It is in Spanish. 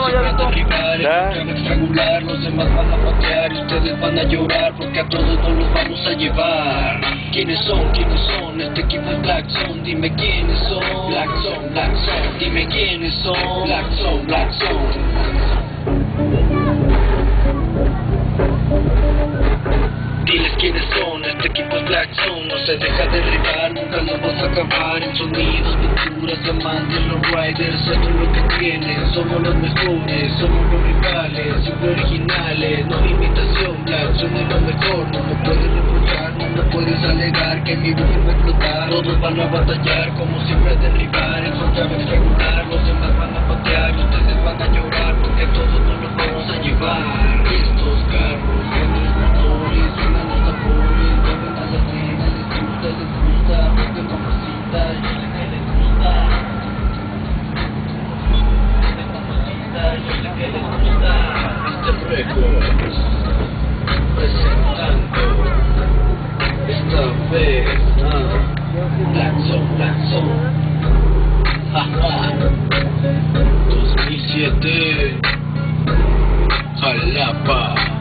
ya visto. Ya. Estrangular, los demás van a patear y ustedes van a llorar porque a todos no los vamos a llevar. ¿Quiénes son? ¿Quiénes son? Este equipo es Black Zone, dime quiénes son. Black Zone, Black Zone, dime quiénes son. Black Zone, Black Zone. Diles quiénes son, este equipo es Black Zone, no se deja derribar, nunca lo vas a acabar. En sonidos, pinturas, diamantes, los riders, esto es lo que tienen. Somos los mejores, somos los rivales, siempre originales, no imitación. Black Zone es lo mejor, no me puedes reprochar, no me puedes alegar que mi voz va a explotar. Todos van a batallar, como siempre a derribar, eso sabe estrangular, los demás van a patear, ustedes van a llorar, porque todos no los vamos a llevar. Estos carros, grandes motores, suenan los tambores, llevan a la cena, les gusta, porque mamacita, yo sé que les gusta. De mamacita, yo sé que les gusta. Este Records, presentando, esta vez, Black Zone, Black Zone. Jaja, 2007, Jalapa.